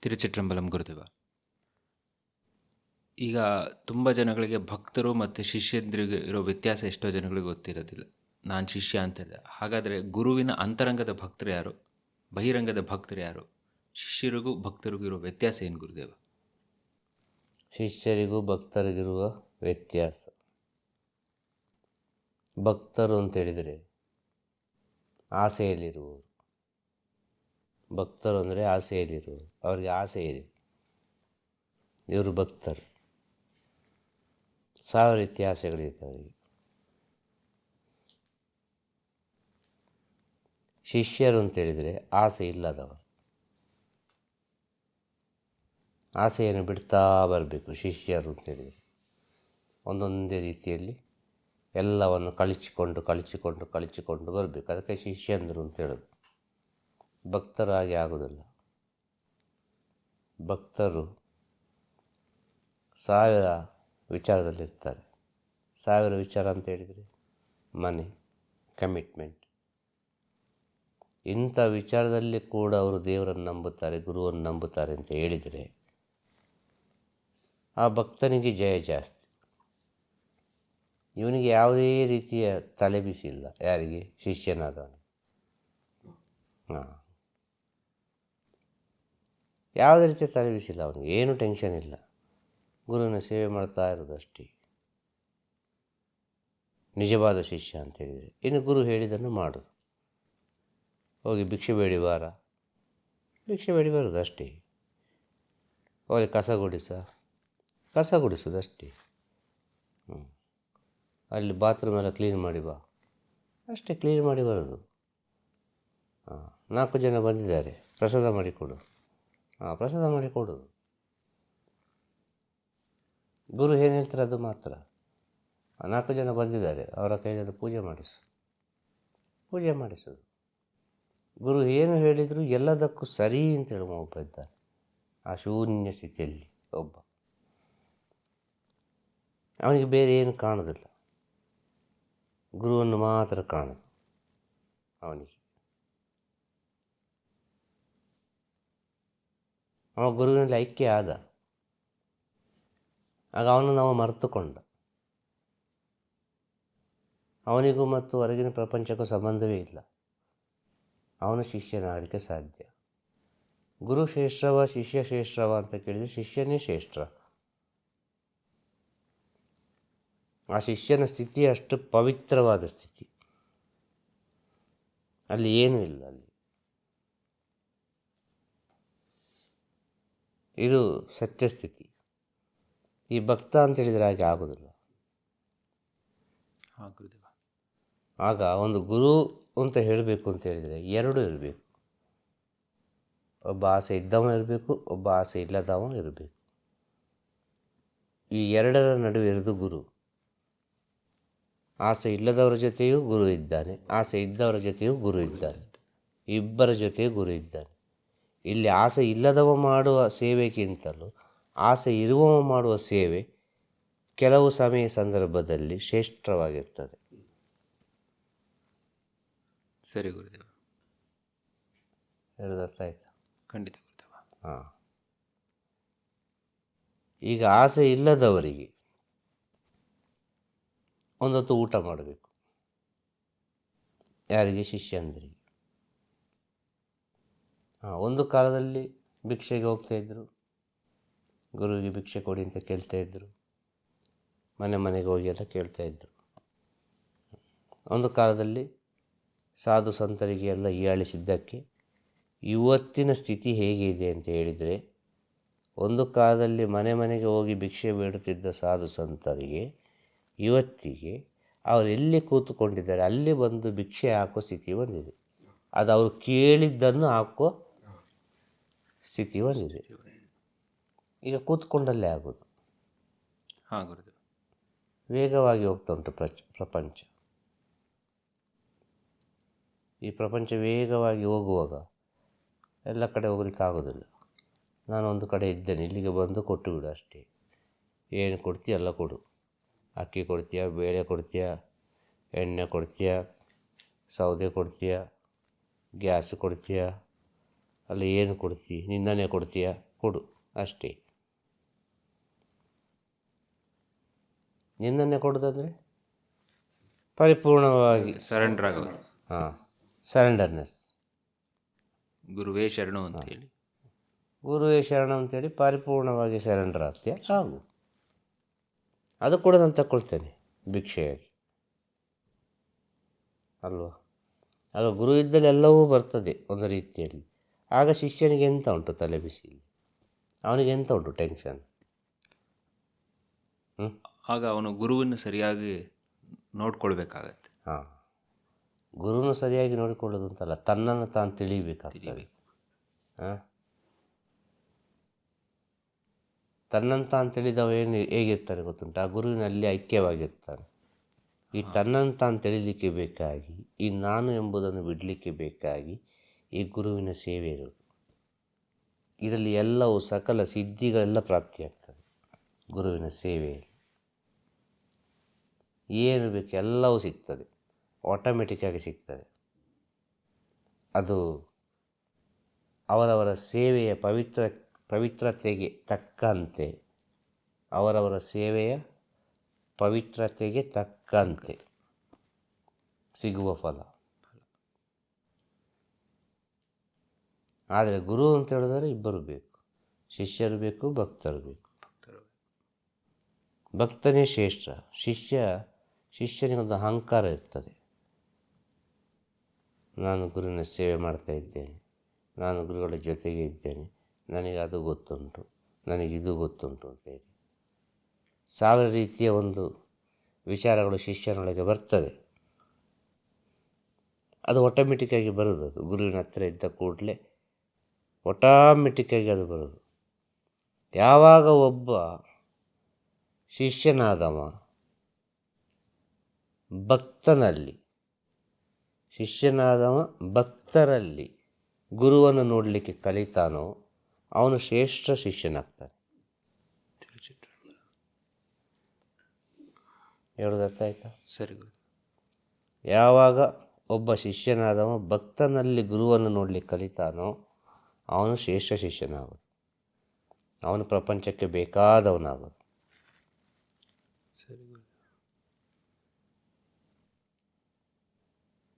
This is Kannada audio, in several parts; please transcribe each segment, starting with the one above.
ತಿರುಚಿಟ್ರಂಬಲಂ ಗುರುದೇವ. ಈಗ ತುಂಬ ಜನಗಳಿಗೆ ಭಕ್ತರು ಮತ್ತು ಶಿಷ್ಯಂದ್ರಿಗೆ ಇರೋ ವ್ಯತ್ಯಾಸ ಎಷ್ಟೋ ಜನಗಳಿಗೆ ಗೊತ್ತಿರೋದಿಲ್ಲ. ನಾನು ಶಿಷ್ಯ ಅಂತಿಲ್ಲ. ಹಾಗಾದರೆ ಗುರುವಿನ ಅಂತರಂಗದ ಭಕ್ತರು ಯಾರು, ಬಹಿರಂಗದ ಭಕ್ತರು ಯಾರು, ಶಿಷ್ಯರಿಗೂ ಭಕ್ತರಿಗೂ ಇರೋ ವ್ಯತ್ಯಾಸ ಏನು ಗುರುದೇವ? ಶಿಷ್ಯರಿಗೂ ಭಕ್ತರಿಗಿರುವ ವ್ಯತ್ಯಾಸ. ಭಕ್ತರು ಅಂತೇಳಿದರೆ ಆಸೆಯಲ್ಲಿರುವರು. ಭಕ್ತರು ಅಂದರೆ ಆಸೆಯಲ್ಲಿರುವರು, ಅವರಿಗೆ ಆಸೆ ಇದೆ, ಇವರು ಭಕ್ತರು. ಸಾವಿರ ರೀತಿಯ ಆಸೆಗಳಿರ್ತವೆ ಅವರಿಗೆ. ಶಿಷ್ಯರು ಅಂತೇಳಿದರೆ ಆಸೆ ಇಲ್ಲದವರು. ಆಸೆಯನ್ನು ಬಿಡ್ತಾ ಬರಬೇಕು. ಶಿಷ್ಯರು ಅಂತೇಳಿದರೆ ಒಂದೊಂದೇ ರೀತಿಯಲ್ಲಿ ಎಲ್ಲವನ್ನು ಕಳಿಸಿಕೊಂಡು ಬರಬೇಕು. ಅದಕ್ಕೆ ಶಿಷ್ಯಂದರು ಅಂತ ಹೇಳೋದು. ಭಕ್ತರು ಹಾಗೆ ಆಗೋದಿಲ್ಲ. ಭಕ್ತರು ಸಾವಿರ ವಿಚಾರದಲ್ಲಿರ್ತಾರೆ. ಸಾವಿರ ವಿಚಾರ ಅಂತ ಹೇಳಿದರೆ ಮನೆ, ಕಮಿಟ್ಮೆಂಟ್, ಇಂಥ ವಿಚಾರದಲ್ಲಿ ಕೂಡ ಅವರು ದೇವರನ್ನು ನಂಬುತ್ತಾರೆ, ಗುರುವನ್ನು ನಂಬುತ್ತಾರೆ ಅಂತ ಹೇಳಿದರೆ ಆ ಭಕ್ತನಿಗೆ ಜಯ ಜಾಸ್ತಿ. ಇವನಿಗೆ ಯಾವುದೇ ರೀತಿಯ ತಲೆಬಿಸಿ ಇಲ್ಲ. ಯಾರಿಗೆ? ಶಿಷ್ಯನಾದವನು. ಯಾವುದೇ ರೀತಿಯ ತಲೆಬಿಸಿ ಇಲ್ಲ ಅವನಿಗೆ, ಏನು ಟೆನ್ಷನ್ ಇಲ್ಲ. ಗುರುವಿನ ಸೇವೆ ಮಾಡ್ತಾ ಇರೋದಷ್ಟೇ ನಿಜವಾದ ಶಿಷ್ಯ ಅಂತ ಹೇಳಿದರೆ. ಇನ್ನು ಗುರು ಹೇಳಿದ್ದನ್ನು ಮಾಡೋದು. ಹೋಗಿ ಭಿಕ್ಷೆ ಬೇಡಿ ಬಾರ, ಭಿಕ್ಷೆ ಬೇಡಿ ಬರೋದು ಅಷ್ಟೇ. ಅವರಿಗೆ ಕಸ ಗುಡಿಸೋದಷ್ಟೇ. ಅಲ್ಲಿ ಬಾತ್ರೂಮ್ ಎಲ್ಲ ಕ್ಲೀನ್ ಮಾಡಿ ಬಾ, ಅಷ್ಟೇ, ಕ್ಲೀನ್ ಮಾಡಿ ಬರೋದು. 4 ಜನ ಬಂದಿದ್ದಾರೆ, ಪ್ರಸಾದ ಮಾಡಿಕೊಡು, ಪ್ರಸಾದ ಮಾಡಿಕೊಡೋದು. ಗುರು ಏನು ಹೇಳ್ತಾರೆ ಅದು ಮಾತ್ರ. 4 ಜನ ಬಂದಿದ್ದಾರೆ, ಅವರ ಕೈಯಲ್ಲಿ ಪೂಜೆ ಮಾಡಿಸೋದು. ಗುರು ಏನು ಹೇಳಿದರೂ ಎಲ್ಲದಕ್ಕೂ ಸರಿ ಅಂತ ಹೇಳುವ ಒಬ್ಬ ಇದ್ದಾನೆ. ಆ ಶೂನ್ಯ ಸ್ಥಿತಿಯಲ್ಲಿ ಒಬ್ಬ, ಅವನಿಗೆ ಬೇರೆ ಏನು ಕಾಣೋದಿಲ್ಲ, ಗುರುವನ್ನು ಮಾತ್ರ ಕಾಣೋದು ಅವನಿಗೆ. ಅವ ಗುರುವಿನಲ್ಲಿ ಐಕ್ಯ ಆದ, ಆಗ ಅವನನ್ನು ನಾವು ಮರೆತುಕೊಂಡ. ಅವನಿಗೂ ಮತ್ತು ಹೊರಗಿನ ಪ್ರಪಂಚಕ್ಕೂ ಸಂಬಂಧವೇ ಇಲ್ಲ. ಅವನು ಶಿಷ್ಯನಾಗಲಿಕ್ಕೆ ಸಾಧ್ಯ. ಗುರು ಶ್ರೇಷ್ಠವ ಶಿಷ್ಯ ಶ್ರೇಷ್ಠವ ಅಂತ ಕೇಳಿದರೆ ಶಿಷ್ಯನೇ ಶ್ರೇಷ್ಠ. ಆ ಶಿಷ್ಯನ ಸ್ಥಿತಿ ಅಷ್ಟು ಪವಿತ್ರವಾದ ಸ್ಥಿತಿ, ಅಲ್ಲಿ ಏನೂ ಇಲ್ಲ. ಅಲ್ಲಿ ಇದು ಸತ್ಯಸ್ಥಿತಿ. ಈ ಭಕ್ತ ಅಂತೇಳಿದರೆ ಹಾಗೆ ಆಗೋದಿಲ್ಲ. ಆಗ ಒಂದು ಗುರು ಅಂತ ಹೇಳಬೇಕು ಅಂತ ಹೇಳಿದರೆ 2 ಇರಬೇಕು. ಒಬ್ಬ ಆಸೆ ಇದ್ದವ ಇರಬೇಕು, ಒಬ್ಬ ಆಸೆ ಇಲ್ಲದವ ಇರಬೇಕು. ಈ 2ರ ನಡುವೆ ಇರೋದು ಗುರು. ಆಸೆ ಇಲ್ಲದವರ ಜೊತೆಯೂ ಗುರು ಇದ್ದಾನೆ, ಆಸೆ ಇದ್ದವರ ಜೊತೆಯೂ ಗುರು ಇದ್ದಾನೆ, ಇಬ್ಬರ ಜೊತೆಯೂ ಗುರು ಇದ್ದಾನೆ. ಇಲ್ಲಿ ಆಸೆ ಇಲ್ಲದವ ಮಾಡುವ ಸೇವೆಗಿಂತಲೂ ಆಸೆ ಇರುವವ ಮಾಡುವ ಸೇವೆ ಕೆಲವು ಸಮಯ ಸಂದರ್ಭದಲ್ಲಿ ಶ್ರೇಷ್ಠವಾಗಿರ್ತದೆ. ಸರಿ ಗುರುದೇವ, ಹೇಳೋದು ಅರ್ಥ ಆಯ್ತಾ? ಖಂಡಿತ ಗುರುದೇವ. ಈಗ ಆಸೆ ಇಲ್ಲದವರಿಗೆ ಒಂದೊತ್ತು ಊಟ ಮಾಡಬೇಕು. ಯಾರಿಗೆ? ಶಿಷ್ಯಂದರಿಗೆ. ಒಂದು ಕಾಲದಲ್ಲಿ ಭಿಕ್ಷೆಗೆ ಹೋಗ್ತಾಯಿದ್ರು, ಗುರುವಿಗೆ ಭಿಕ್ಷೆ ಕೊಡಿ ಅಂತ ಕೇಳ್ತಾಯಿದ್ರು, ಮನೆಗೆ ಹೋಗಿ ಎಲ್ಲ ಕೇಳ್ತಾಯಿದ್ರು. ಒಂದು ಕಾಲದಲ್ಲಿ ಸಾಧು ಸಂತರಿಗೆ ಎಲ್ಲ ಹೀಯಾಳಿಸಿದ್ದಕ್ಕೆ ಇವತ್ತಿನ ಸ್ಥಿತಿ ಹೇಗಿದೆ ಅಂತ ಹೇಳಿದರೆ, ಒಂದು ಕಾಲದಲ್ಲಿ ಮನೆಗೆ ಹೋಗಿ ಭಿಕ್ಷೆ ಬೇಡುತ್ತಿದ್ದ ಸಾಧು ಸಂತರಿಗೆ ಇವತ್ತಿಗೆ ಅವರು ಎಲ್ಲಿ ಕೂತುಕೊಂಡಿದ್ದಾರೆ ಅಲ್ಲಿ ಬಂದು ಭಿಕ್ಷೆ ಹಾಕೋ ಸ್ಥಿತಿ ಬಂದಿದೆ. ಅದು ಅವರು ಕೇಳಿದ್ದನ್ನು ಹಾಕೋ ಸ್ಥಿತಿ ಬಂದಿದೆ. ಈಗ ಕೂತ್ಕೊಂಡಲ್ಲೇ ಆಗೋದು. ವೇಗವಾಗಿ ಹೋಗ್ತಾ ಉಂಟು ಪ್ರಪಂಚ. ಈ ಪ್ರಪಂಚ ವೇಗವಾಗಿ ಹೋಗುವಾಗ ಎಲ್ಲ ಕಡೆ ಹೋಗ್ಲಿಕ್ಕೆ ಆಗೋದಿಲ್ಲ. ನಾನು ಒಂದು ಕಡೆ ಇದ್ದೇನೆ, ಇಲ್ಲಿಗೆ ಬಂದು ಕೊಟ್ಟು ಬಿಡು ಅಷ್ಟೇ. ಏನು ಕೊಡ್ತೀಯ ಎಲ್ಲ ಕೊಡು. ಅಕ್ಕಿ ಕೊಡ್ತೀಯ, ಬೇಳೆ ಕೊಡ್ತೀಯ, ಎಣ್ಣೆ ಕೊಡ್ತೀಯ, ಸೌದೆ ಕೊಡ್ತೀಯ, ಗ್ಯಾಸ್ ಕೊಡ್ತೀಯ, ಅಲ್ಲಿ ಏನು ಕೊಡ್ತೀಯ, ನಿನ್ನನ್ನೇ ಕೊಡ್ತೀಯ, ಕೊಡು ಅಷ್ಟೇ. ನಿನ್ನನ್ನೇ ಕೊಡೋದಂದರೆ ಪರಿಪೂರ್ಣವಾಗಿ ಸರೆಂಡರ್ ಆಗೋದು. ಸರೆಂಡರ್ನೆಸ್. ಗುರುವೇ ಶರಣು ಅಂತೇಳಿ, ಗುರುವೇ ಶರಣ ಅಂತೇಳಿ ಪರಿಪೂರ್ಣವಾಗಿ ಸರೆಂಡರ್ ಆಗ್ತೀಯ, ಸಾಗು. ಅದು ಕೂಡ ನಾನು ತಗೊಳ್ತೇನೆ ಭಿಕ್ಷೆಯಾಗಿ ಅಲ್ವಾ. ಆಗ ಗುರು ಇದ್ದಲ್ಲಿ ಎಲ್ಲವೂ ಬರ್ತದೆ ಒಂದು ರೀತಿಯಲ್ಲಿ. ಆಗ ಶಿಷ್ಯನಿಗೆ ಎಂತ ಉಂಟು ತಲೆ ಬಿಸಿ, ಅವನಿಗೆ ಎಂತ ಉಂಟು ಟೆನ್ಷನ್. ಆಗ ಅವನು ಗುರುವನ್ನು ಸರಿಯಾಗಿ ನೋಡ್ಕೊಳ್ಬೇಕಾಗತ್ತೆ. ಗುರುನು ಸರಿಯಾಗಿ ನೋಡಿಕೊಳ್ಳೋದು ಅಂತಲ್ಲ, ತನ್ನನ್ನು ತಾನು ತಿಳಿಬೇಕಾಗ್ತದೆ. ತನ್ನನ್ನು ತಾನು ತಿಳಿದವ ಏನು ಹೇಗಿರ್ತಾನೆ ಗೊತ್ತುಂಟು, ಆ ಗುರುವಿನಲ್ಲಿ ಐಕ್ಯವಾಗಿರ್ತಾನೆ. ಈ ತನ್ನನ್ನು ತಾನು ತಿಳಿಲಿಕ್ಕೆ ಬೇಕಾಗಿ, ಈ ನಾನು ಎಂಬುದನ್ನು ಬಿಡಲಿಕ್ಕೆ ಬೇಕಾಗಿ ಈ ಗುರುವಿನ ಸೇವೆ ಇರೋದು. ಇದರಲ್ಲಿ ಎಲ್ಲವೂ ಸಕಲ ಸಿದ್ಧಿಗಳೆಲ್ಲ ಪ್ರಾಪ್ತಿಯಾಗ್ತದೆ ಗುರುವಿನ ಸೇವೆಯಲ್ಲಿ. ಏನು ಬೇಕು ಎಲ್ಲವೂ ಸಿಗ್ತದೆ, ಆಟೋಮೆಟಿಕ್ಕಾಗಿ ಸಿಗ್ತದೆ. ಅದು ಅವರವರ ಸೇವೆಯ ಪವಿತ್ರತೆಗೆ ತಕ್ಕಂತೆ, ಅವರವರ ಸೇವೆಯ ಪವಿತ್ರತೆಗೆ ತಕ್ಕಂತೆ ಸಿಗುವ ಫಲ. ಆದರೆ ಗುರು ಅಂತ ಹೇಳಿದರೆ ಇಬ್ಬರು ಬೇಕು, ಶಿಷ್ಯರು ಬೇಕು, ಭಕ್ತರು ಬೇಕು. ಭಕ್ತನೇ ಶ್ರೇಷ್ಠ. ಶಿಷ್ಯನಿಗೊಂದು ಅಹಂಕಾರ ಇರ್ತದೆ. ನಾನು ಗುರುವಿನ ಸೇವೆ ಮಾಡ್ತಾ ಇದ್ದೇನೆ, ನಾನು ಗುರುಗಳ ಜೊತೆಗೆ ಇದ್ದೇನೆ, ನನಗೆ ಅದು ಗೊತ್ತುಂಟು, ನನಗಿದು ಗೊತ್ತುಂಟು ಅಂತೇಳಿ 1000 ರೀತಿಯ ಒಂದು ವಿಚಾರಗಳು ಶಿಷ್ಯನೊಳಗೆ ಬರ್ತದೆ. ಅದು ಆಟೋಮೆಟಿಕ್ಕಾಗಿ ಬರೋದು. ಅದು ಗುರುವಿನ ಹತ್ರ ಇದ್ದ ಕೂಡಲೇ ಆಟೋಮೆಟಿಕ್ಕಾಗಿ ಅದು ಬರೋದು. ಯಾವಾಗ ಒಬ್ಬ ಶಿಷ್ಯನಾದವ ಭಕ್ತರಲ್ಲಿ ಗುರುವನ್ನು ನೋಡಲಿಕ್ಕೆ ಕಲಿತಾನೋ ಅವನು ಶ್ರೇಷ್ಠ ಶಿಷ್ಯನಾಗ್ತಾನೆ. ಹೇಳೋದು ಅರ್ಥ ಆಯ್ತಾ? ಸರಿ. ಯಾವಾಗ ಒಬ್ಬ ಶಿಷ್ಯನಾದವ ಭಕ್ತನಲ್ಲಿ ಗುರುವನ್ನು ನೋಡಲಿಕ್ಕೆ ಕಲಿತಾನೋ ಅವನು ಶ್ರೇಷ್ಠ ಶಿಷ್ಯನಾಗೋದು, ಅವನು ಪ್ರಪಂಚಕ್ಕೆ ಬೇಕಾದವನಾಗೋದು. ಸರಿ.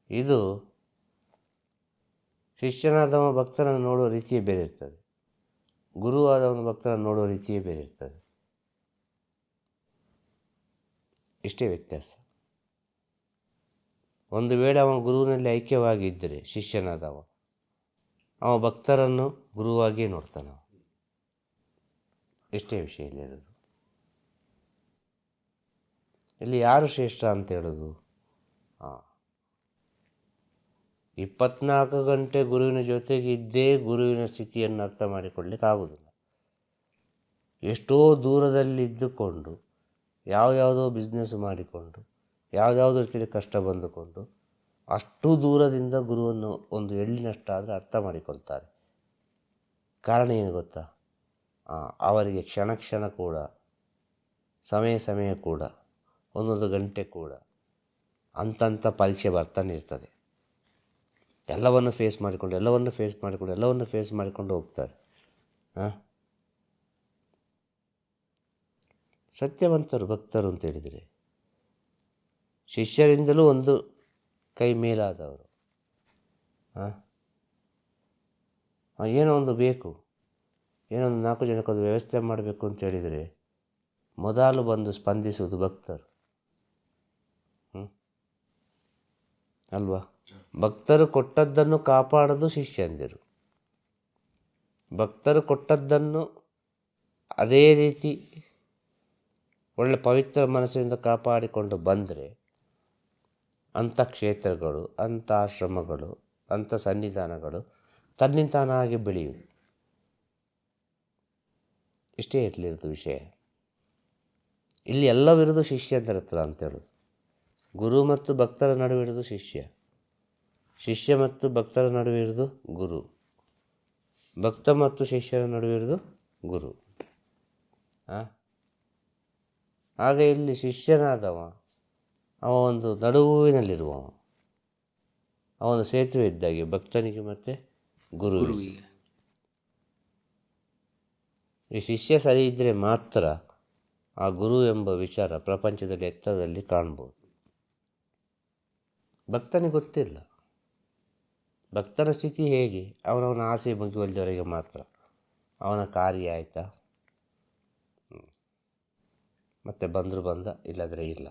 ಇದು ಶಿಷ್ಯನಾದವ ಭಕ್ತರನ್ನು ನೋಡುವ ರೀತಿಯೇ ಬೇರೆ ಇರ್ತದೆ, ಗುರುವಾದವನು ಭಕ್ತರನ್ನು ನೋಡುವ ರೀತಿಯೇ ಬೇರೆ ಇರ್ತದೆ. ಇಷ್ಟೇ ವ್ಯತ್ಯಾಸ. ಒಂದು ವೇಳೆ ಅವನ ಗುರುವಿನಲ್ಲಿ ಐಕ್ಯವಾಗಿದ್ದರೆ ಶಿಷ್ಯನಾದವ, ಅವ ಭಕ್ತರನ್ನು ಗುರುವಾಗಿಯೇ ನೋಡ್ತಾನೆ. ಇಷ್ಟೇ ವಿಷಯ ಇಲ್ಲಿರೋದು. ಇಲ್ಲಿ ಯಾರು ಶ್ರೇಷ್ಠ ಅಂತ ಹೇಳೋದು? 24 ಗಂಟೆ ಗುರುವಿನ ಜೊತೆಗೆ ಇದ್ದೇ ಗುರುವಿನ ಸ್ಥಿತಿಯನ್ನು ಅರ್ಥ ಮಾಡಿಕೊಳ್ಳಲಿಕ್ಕೆ ಆಗೋದಿಲ್ಲ. ಎಷ್ಟೋ ದೂರದಲ್ಲಿದ್ದುಕೊಂಡು ಯಾವುದೋ ಬಿಸ್ನೆಸ್ ಮಾಡಿಕೊಂಡು ಯಾವುದ್ಯಾವುದೋ ರೀತಿಯಲ್ಲಿ ಕಷ್ಟ ಬಂದುಕೊಂಡು ಅಷ್ಟು ದೂರದಿಂದ ಗುರುವನ್ನು ಒಂದು ಎಳ್ಳಿನಷ್ಟಾದರೆ ಅರ್ಥ ಮಾಡಿಕೊಳ್ತಾರೆ. ಕಾರಣ ಏನು ಗೊತ್ತಾ? ಅವರಿಗೆ ಕ್ಷಣ ಕ್ಷಣ ಕೂಡ, ಸಮಯ ಕೂಡ, ಒಂದೊಂದು ಗಂಟೆ ಕೂಡ ಅಂತಂಥ ಪರೀಕ್ಷೆ ಬರ್ತಾನೆ ಇರ್ತದೆ. ಎಲ್ಲವನ್ನು ಫೇಸ್ ಮಾಡಿಕೊಂಡು ಹೋಗ್ತಾರೆ. ಸತ್ಯವಂತರು ಭಕ್ತರು ಅಂತೇಳಿದರೆ ಶಿಷ್ಯರಿಂದಲೂ ಒಂದು ಕೈ ಮೇಲಾದವರು. ಏನೋ ಒಂದು ಬೇಕು, ಏನೋ ಒಂದು 4 ಜನಕ್ಕೊಂದು ವ್ಯವಸ್ಥೆ ಮಾಡಬೇಕು ಅಂತೇಳಿದರೆ ಮೊದಲು ಬಂದು ಸ್ಪಂದಿಸುವುದು ಭಕ್ತರು ಅಲ್ವಾ? ಭಕ್ತರು ಕೊಟ್ಟದ್ದನ್ನು ಕಾಪಾಡೋದು ಶಿಷ್ಯಂದಿರು. ಭಕ್ತರು ಕೊಟ್ಟದ್ದನ್ನು ಅದೇ ರೀತಿ ಒಳ್ಳೆ ಪವಿತ್ರ ಮನಸ್ಸಿನಿಂದ ಕಾಪಾಡಿಕೊಂಡು ಬಂದರೆ ಅಂಥ ಕ್ಷೇತ್ರಗಳು, ಅಂಥ ಆಶ್ರಮಗಳು, ಅಂಥ ಸನ್ನಿಧಾನಗಳು ತನ್ನಿಂತಾನಾಗಿ ಬೆಳೆಯುವುದು. ಇಷ್ಟೇ ಇರಲಿರೋದು ವಿಷಯ. ಇಲ್ಲಿ ಎಲ್ಲವಿರೋದು ಶಿಷ್ಯಂದರ ಹತ್ರ ಅಂತೇಳೋದು. ಗುರು ಮತ್ತು ಭಕ್ತರ ನಡುವೆ ಇರೋದು ಶಿಷ್ಯ ಮತ್ತು ಭಕ್ತರ ನಡುವೆ ಇರೋದು ಗುರು, ಭಕ್ತ ಮತ್ತು ಶಿಷ್ಯರ ನಡುವೆ ಇರೋದು ಗುರು. ಆಗ ಇಲ್ಲಿ ಶಿಷ್ಯನಾದವ ಅವ ಒಂದು ನಡುವಿನಲ್ಲಿರುವವ, ಅವನ ಸೇತುವೆ ಇದ್ದಾಗೆ ಭಕ್ತನಿಗೆ ಮತ್ತು ಗುರುವಿಗೆ. ಈ ಶಿಷ್ಯ ಸರಿ ಇದ್ದರೆ ಮಾತ್ರ ಆ ಗುರು ಎಂಬ ವಿಚಾರ ಪ್ರಪಂಚದಲ್ಲಿ ಎತ್ತರದಲ್ಲಿ ಕಾಣ್ಬೋದು. ಭಕ್ತನಿಗೆ ಗೊತ್ತಿಲ್ಲ. ಭಕ್ತನ ಸ್ಥಿತಿ ಹೇಗೆ? ಅವನವನ ಆಸೆ ಮುಗಿಯುವಲ್ಲಿವರೆಗೆ ಮಾತ್ರ. ಅವನ ಕಾರ್ಯ ಆಯಿತಾ, ಮತ್ತು ಬಂದರೂ ಬಂದ, ಇಲ್ಲದ್ರೆ ಇಲ್ಲ.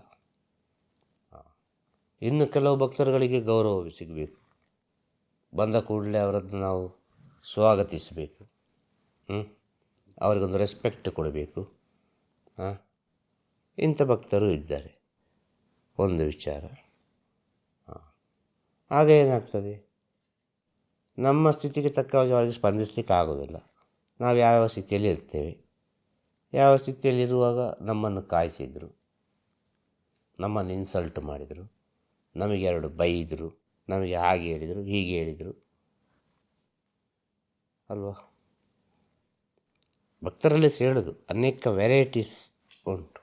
ಇನ್ನು ಕೆಲವು ಭಕ್ತರುಗಳಿಗೆ ಗೌರವ ಸಿಗಬೇಕು. ಬಂದ ಕೂಡಲೇ ಅವರನ್ನು ನಾವು ಸ್ವಾಗತಿಸಬೇಕು, ಅವರಿಗೊಂದು ರೆಸ್ಪೆಕ್ಟ್ ಕೊಡಬೇಕು. ಇಂಥ ಭಕ್ತರು ಇದ್ದಾರೆ. ಒಂದು ವಿಚಾರ. ಆಗ ಏನಾಗ್ತದೆ, ನಮ್ಮ ಸ್ಥಿತಿಗೆ ತಕ್ಕವಾಗಿ ಅವರಿಗೆ ಸ್ಪಂದಿಸಲಿಕ್ಕೆ ಆಗೋದಿಲ್ಲ. ನಾವು ಯಾವ ಸ್ಥಿತಿಯಲ್ಲಿ ಇರ್ತೇವೆ, ಯಾವ ಸ್ಥಿತಿಯಲ್ಲಿರುವಾಗ ನಮ್ಮನ್ನು ಕಾಯಿಸಿದರು, ನಮ್ಮನ್ನು ಇನ್ಸಲ್ಟ್ ಮಾಡಿದರು, ನಮಗೆ ಎರಡು ಬೈದರು, ನಮಗೆ ಹಾಗೆ ಹೇಳಿದರು, ಹೀಗೆ ಹೇಳಿದರು ಅಲ್ವಾ. ಭಕ್ತರಲ್ಲಿ ಹೇಳೋದು ಅನೇಕ ವೆರೈಟೀಸ್ ಉಂಟು.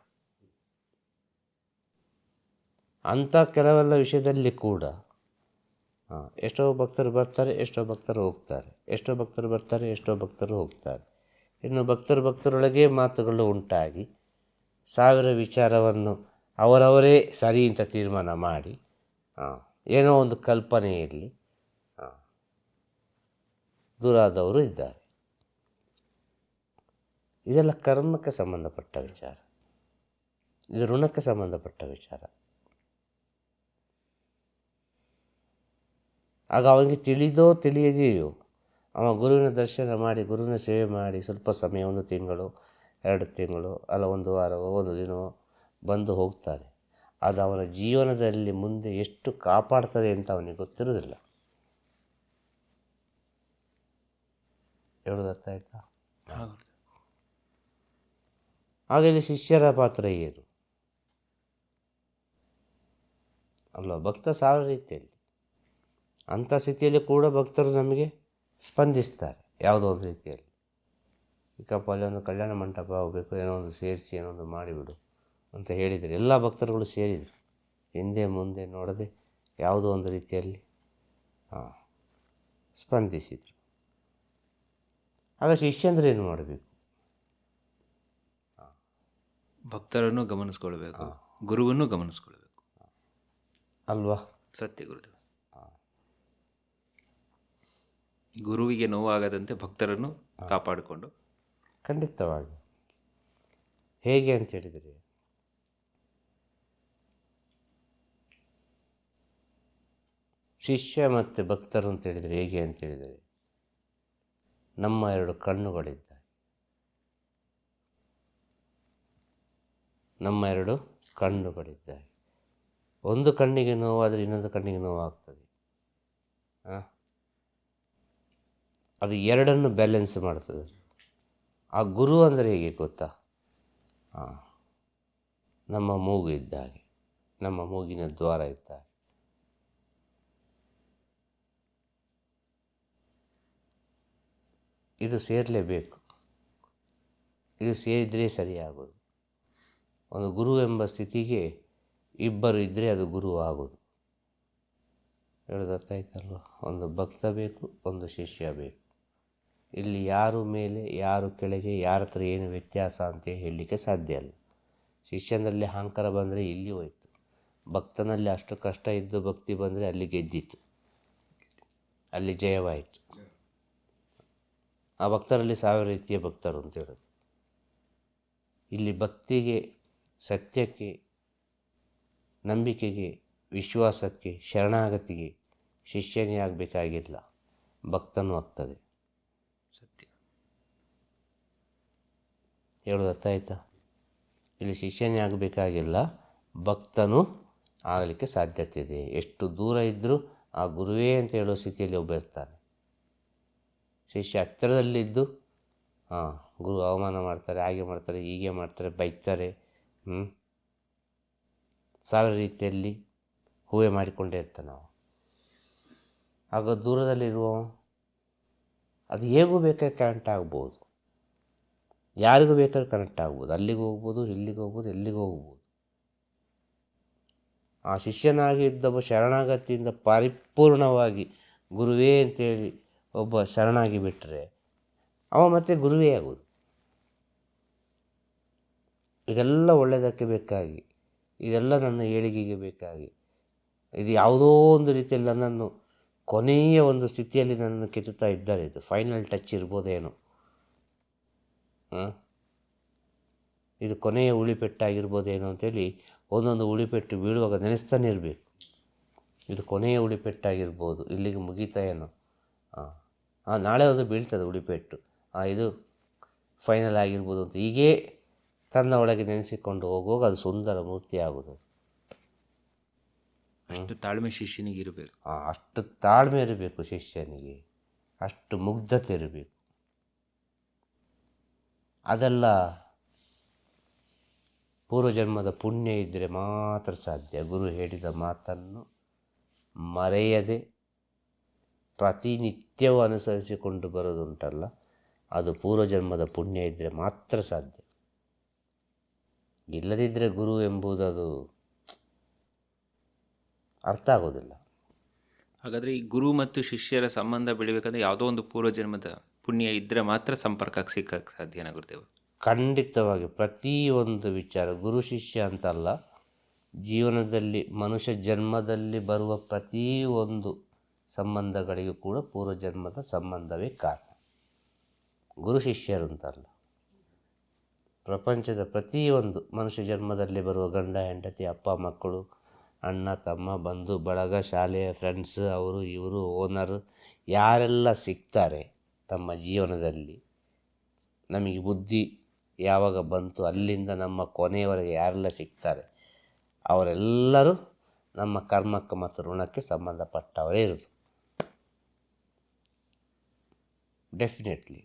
ಅಂಥ ಕೆಲವೆಲ್ಲ ವಿಷಯದಲ್ಲಿ ಕೂಡ ಎಷ್ಟೋ ಭಕ್ತರು ಬರ್ತಾರೆ, ಎಷ್ಟೋ ಭಕ್ತರು ಹೋಗ್ತಾರೆ, ಎಷ್ಟೋ ಭಕ್ತರು ಬರ್ತಾರೆ, ಎಷ್ಟೋ ಭಕ್ತರು ಹೋಗ್ತಾರೆ. ಇನ್ನು ಭಕ್ತರೊಳಗೆ ಮಾತುಗಳು ಉಂಟಾಗಿ ಸಾವಿರ ವಿಚಾರವನ್ನು ಅವರವರೇ ಸರಿ ಅಂತ ತೀರ್ಮಾನ ಮಾಡಿ ಏನೋ ಒಂದು ಕಲ್ಪನೆಯಲ್ಲಿ ದೂರಾದವರು ಇದ್ದಾರೆ. ಇದೆಲ್ಲ ಕರ್ಮಕ್ಕೆ ಸಂಬಂಧಪಟ್ಟ ವಿಚಾರ, ಇದು ಋಣಕ್ಕೆ ಸಂಬಂಧಪಟ್ಟ ವಿಚಾರ. ಆಗ ಅವನಿಗೆ ತಿಳಿದೋ ತಿಳಿಯದೆಯೋ ಅವ ಗುರುವಿನ ದರ್ಶನ ಮಾಡಿ, ಗುರುವಿನ ಸೇವೆ ಮಾಡಿ ಸ್ವಲ್ಪ ಸಮಯ, 1 ತಿಂಗಳು 2 ತಿಂಗಳು ಅಲ್ಲ 1 ವಾರವೋ 1 ದಿನವೋ ಬಂದು ಹೋಗ್ತಾನೆ. ಅದು ಅವನ ಜೀವನದಲ್ಲಿ ಮುಂದೆ ಎಷ್ಟು ಕಾಪಾಡ್ತದೆ ಅಂತ ಅವನಿಗೆ ಗೊತ್ತಿರೋದಿಲ್ಲ. ಹೇಳೋದು ಅರ್ಥ ಆಯ್ತಾ? ಹಾಗಾಗಿ ಶಿಷ್ಯರ ಪಾತ್ರ ಏನು ಅಲ್ವಾ? ಭಕ್ತ ಸಾವಿರ ರೀತಿಯಲ್ಲಿ, ಅಂಥ ಸ್ಥಿತಿಯಲ್ಲಿ ಕೂಡ ಭಕ್ತರು ನಮಗೆ ಸ್ಪಂದಿಸ್ತಾರೆ ಯಾವುದೋ ಒಂದು ರೀತಿಯಲ್ಲಿ. ಈಗಪ್ಪ ಅಲ್ಲಿ ಒಂದು ಕಲ್ಯಾಣ ಮಂಟಪ ಹೋಗಬೇಕು, ಏನೋ ಒಂದು ಸೇರಿಸಿ ಏನೋ ಒಂದು ಮಾಡಿಬಿಡು ಅಂತ ಹೇಳಿದರೆ ಎಲ್ಲ ಭಕ್ತರುಗಳು ಸೇರಿದರು, ಹಿಂದೆ ಮುಂದೆ ನೋಡದೆ ಯಾವುದೋ ಒಂದು ರೀತಿಯಲ್ಲಿ ಸ್ಪಂದಿಸಿದರು. ಆಗ ಶಿಷ್ಯಂದ್ರೆ ಏನು ಮಾಡಬೇಕು? ಭಕ್ತರನ್ನು ಗಮನಿಸ್ಕೊಳ್ಬೇಕು, ಗುರುವನ್ನು ಗಮನಿಸ್ಕೊಳ್ಬೇಕು ಅಲ್ವಾ? ಸತ್ಯ ಗುರುದೇವ. ಗುರುವಿಗೆ ನೋವಾಗದಂತೆ ಭಕ್ತರನ್ನು ಕಾಪಾಡಿಕೊಂಡು. ಖಂಡಿತವಾಗಿ. ಹೇಗೆ ಅಂತ ಹೇಳಿದರೆ, ಶಿಷ್ಯ ಮತ್ತು ಭಕ್ತರು ಅಂತ ಹೇಳಿದರೆ ಹೇಗೆ ಅಂತ ಹೇಳಿದರೆ, ನಮ್ಮ 2 ಕಣ್ಣುಗಳಿದ್ದಾವೆ. ನಮ್ಮ 2 ಕಣ್ಣುಗಳಿದ್ದಾವೆ. ಒಂದು ಕಣ್ಣಿಗೆ ನೋವಾದರೆ ಇನ್ನೊಂದು ಕಣ್ಣಿಗೆ ನೋವಾಗ್ತದೆ. ಅದು ಎರಡನ್ನು ಬ್ಯಾಲೆನ್ಸ್ ಮಾಡ್ತದೆ. ಆ ಗುರು ಅಂದರೆ ಹೇಗೆ ಗೊತ್ತಾ? ನಮ್ಮ ಮೂಗು ಇದ್ದಾಗೆ, ನಮ್ಮ ಮೂಗಿನ ದ್ವಾರ ಇದ್ದಾಗೆ. ಇದು ಸೇರಲೇಬೇಕು. ಇದು ಸೇರಿದರೆ ಸರಿಯಾಗೋದು. ಒಂದು ಗುರು ಎಂಬ ಸ್ಥಿತಿಗೆ ಇಬ್ಬರು ಇದ್ದರೆ ಅದು ಗುರು ಆಗೋದು. ಹೇಳೋದು ಅರ್ಥ ಆಯ್ತಲ್ವ? ಒಂದು ಭಕ್ತ ಬೇಕು, ಒಂದು ಶಿಷ್ಯ ಬೇಕು. ಇಲ್ಲಿ ಯಾರು ಮೇಲೆ ಯಾರು ಕೆಳಗೆ, ಯಾರ ಹತ್ರ ಏನು ವ್ಯತ್ಯಾಸ ಅಂತ ಹೇಳಲಿಕ್ಕೆ ಸಾಧ್ಯ ಇಲ್ಲ. ಶಿಷ್ಯನಲ್ಲಿ ಅಹಂಕಾರ ಬಂದರೆ ಇಲ್ಲಿ ಹೋಯಿತು, ಭಕ್ತನಲ್ಲಿ ಅಷ್ಟು ಕಷ್ಟ ಇದ್ದು ಭಕ್ತಿ ಬಂದರೆ ಅಲ್ಲಿ ಗೆದ್ದಿತ್ತು, ಅಲ್ಲಿ ಜಯವಾಯಿತು. ಆ ಭಕ್ತರಲ್ಲಿ 1000 ರೀತಿಯ ಭಕ್ತರು ಅಂತ ಹೇಳೋದು. ಇಲ್ಲಿ ಭಕ್ತಿಗೆ, ಸತ್ಯಕ್ಕೆ, ನಂಬಿಕೆಗೆ, ವಿಶ್ವಾಸಕ್ಕೆ, ಶರಣಾಗತಿಗೆ ಶಿಷ್ಯನೇ ಆಗಬೇಕಾಗಿಲ್ಲ, ಭಕ್ತನೂ ಆಗ್ತದೆ. ಸತ್ಯ. ಹೇಳೋದು ಅರ್ಥ ಆಯ್ತಾ? ಇಲ್ಲಿ ಶಿಷ್ಯನೇ ಆಗಬೇಕಾಗಿಲ್ಲ, ಭಕ್ತನೂ ಆಗಲಿಕ್ಕೆ ಸಾಧ್ಯತೆ ಇದೆ. ಎಷ್ಟು ದೂರ ಇದ್ದರೂ ಆ ಗುರುವೇ ಅಂತ ಹೇಳೋ ಸ್ಥಿತಿಯಲ್ಲಿ ಒಬ್ಬ ಇರ್ತಾನೆ. ಶಿಷ್ಯ ಹತ್ತಿರದಲ್ಲಿದ್ದು ಗುರು ಅವಮಾನ ಮಾಡ್ತಾರೆ, ಹಾಗೆ ಮಾಡ್ತಾರೆ, ಹೀಗೆ ಮಾಡ್ತಾರೆ, ಬೈತಾರೆ, 1000 ರೀತಿಯಲ್ಲಿ ಹೂವೆ ಮಾಡಿಕೊಂಡೇ ಇರ್ತಾನೆ ನಾವು. ಆಗ ದೂರದಲ್ಲಿರುವ ಅದು ಹೇಗೂ ಬೇಕಾದ್ರೆ ಕನೆಕ್ಟ್ ಆಗ್ಬೋದು, ಯಾರಿಗೂ ಬೇಕಾದ್ರೆ ಕನೆಕ್ಟ್ ಆಗ್ಬೋದು, ಅಲ್ಲಿಗೆ ಹೋಗ್ಬೋದು, ಇಲ್ಲಿಗೆ ಹೋಗ್ಬೋದು, ಎಲ್ಲಿಗೆ ಹೋಗ್ಬೋದು. ಆ ಶಿಷ್ಯನಾಗಿ ಇದ್ದೊಬ್ಬ ಶರಣಾಗತಿಯಿಂದ ಪರಿಪೂರ್ಣವಾಗಿ ಗುರುವೇ ಅಂತೇಳಿ ಒಬ್ಬ ಶರಣಾಗಿ ಬಿಟ್ಟರೆ ಅವ ಮತ್ತೆ ಗುರುವೇ ಆಗೋದು. ಇದೆಲ್ಲ ಒಳ್ಳೆಯದಕ್ಕೆ ಬೇಕಾಗಿ, ಇದೆಲ್ಲ ನನ್ನ ಏಳಿಗೆಗೆ ಬೇಕಾಗಿ, ಇದು ಯಾವುದೋ ಒಂದು ರೀತಿಯಲ್ಲಿ ನನ್ನನ್ನು ಕೊನೆಯ ಒಂದು ಸ್ಥಿತಿಯಲ್ಲಿ ನನ್ನನ್ನು ಕೆತ್ತುತ್ತಾ ಇದ್ದಾರೆ. ಇದು ಫೈನಲ್ ಟಚ್ ಇರ್ಬೋದೇನೋ, ಇದು ಕೊನೆಯ ಉಳಿಪೆಟ್ಟಾಗಿರ್ಬೋದೇನೋ ಅಂತೇಳಿ ಒಂದೊಂದು ಉಳಿಪೆಟ್ಟು ಬೀಳುವಾಗ ನೆನೆಸ್ತಾನೆ ಇರಬೇಕು. ಇದು ಕೊನೆಯ ಉಳಿಪೆಟ್ಟಾಗಿರ್ಬೋದು, ಇಲ್ಲಿಗೆ ಮುಗೀತಾ ಏನೋ, ನಾಳೆ ಒಂದು ಬೀಳ್ತದೆ ಉಳಿಪೆಟ್ಟು, ಇದು ಫೈನಲ್ ಆಗಿರ್ಬೋದು ಅಂತ ಹೀಗೇ ತನ್ನ ಒಳಗೆ ನೆನೆಸಿಕೊಂಡು ಹೋಗುವಾಗ ಅದು ಸುಂದರ ಮೂರ್ತಿ ಆಗುವುದು. ಅಷ್ಟು ತಾಳ್ಮೆ ಶಿಷ್ಯನಿಗೆ ಇರಬೇಕು. ಅಷ್ಟು ತಾಳ್ಮೆ ಇರಬೇಕು ಶಿಷ್ಯನಿಗೆ, ಅಷ್ಟು ಮುಗ್ಧತೆ ಇರಬೇಕು. ಅದೆಲ್ಲ ಪೂರ್ವಜನ್ಮದ ಪುಣ್ಯ ಇದ್ದರೆ ಮಾತ್ರ ಸಾಧ್ಯ. ಗುರು ಹೇಳಿದ ಮಾತನ್ನು ಮರೆಯದೆ ಪ್ರತಿನಿತ್ಯವೂ ಅನುಸರಿಸಿಕೊಂಡು ಬರೋದುಂಟಲ್ಲ, ಅದು ಪೂರ್ವಜನ್ಮದ ಪುಣ್ಯ ಇದ್ದರೆ ಮಾತ್ರ ಸಾಧ್ಯ. ಇಲ್ಲದಿದ್ದರೆ ಗುರು ಎಂಬುದು ಅದು ಅರ್ಥ ಆಗೋದಿಲ್ಲ. ಹಾಗಾದರೆ ಈ ಗುರು ಮತ್ತು ಶಿಷ್ಯರ ಸಂಬಂಧ ಬೆಳಿಬೇಕಂದ್ರೆ ಯಾವುದೋ ಒಂದು ಪೂರ್ವಜನ್ಮದ ಪುಣ್ಯ ಇದ್ದರೆ ಮಾತ್ರ ಸಂಪರ್ಕಕ್ಕೆ ಸಿಕ್ಕಕ್ಕೆ ಸಾಧ್ಯನಾ ಗುರುದೇವ? ಖಂಡಿತವಾಗಿ ಪ್ರತಿಯೊಂದು ವಿಚಾರ, ಗುರು ಶಿಷ್ಯ ಅಂತಲ್ಲ, ಜೀವನದಲ್ಲಿ ಮನುಷ್ಯ ಜನ್ಮದಲ್ಲಿ ಬರುವ ಪ್ರತಿಯೊಂದು ಸಂಬಂಧಗಳಿಗೂ ಕೂಡ ಪೂರ್ವಜನ್ಮದ ಸಂಬಂಧವೇ ಕಾರಣ. ಗುರು ಶಿಷ್ಯರು ಅಂತಲ್ಲ, ಪ್ರಪಂಚದ ಪ್ರತಿಯೊಂದು ಮನುಷ್ಯ ಜನ್ಮದಲ್ಲಿ ಬರುವ ಗಂಡ ಹೆಂಡತಿ, ಅಪ್ಪ ಮಕ್ಕಳು, ಅಣ್ಣ ತಮ್ಮ, ಬಂಧು ಬಳಗ, ಶಾಲೆಯ ಫ್ರೆಂಡ್ಸ್, ಅವರು ಇವರು, ಓನರ್, ಯಾರೆಲ್ಲ ಸಿಗ್ತಾರೆ ತಮ್ಮ ಜೀವನದಲ್ಲಿ, ನಮಗೆ ಬುದ್ಧಿ ಯಾವಾಗ ಬಂತು ಅಲ್ಲಿಂದ ನಮ್ಮ ಕೊನೆಯವರೆಗೆ ಯಾರೆಲ್ಲ ಸಿಗ್ತಾರೆ ಅವರೆಲ್ಲರೂ ನಮ್ಮ ಕರ್ಮಕ್ಕೆ ಮತ್ತು ಋಣಕ್ಕೆ ಸಂಬಂಧಪಟ್ಟವರೇ ಇರೋದು. ಡೆಫಿನೆಟ್ಲಿ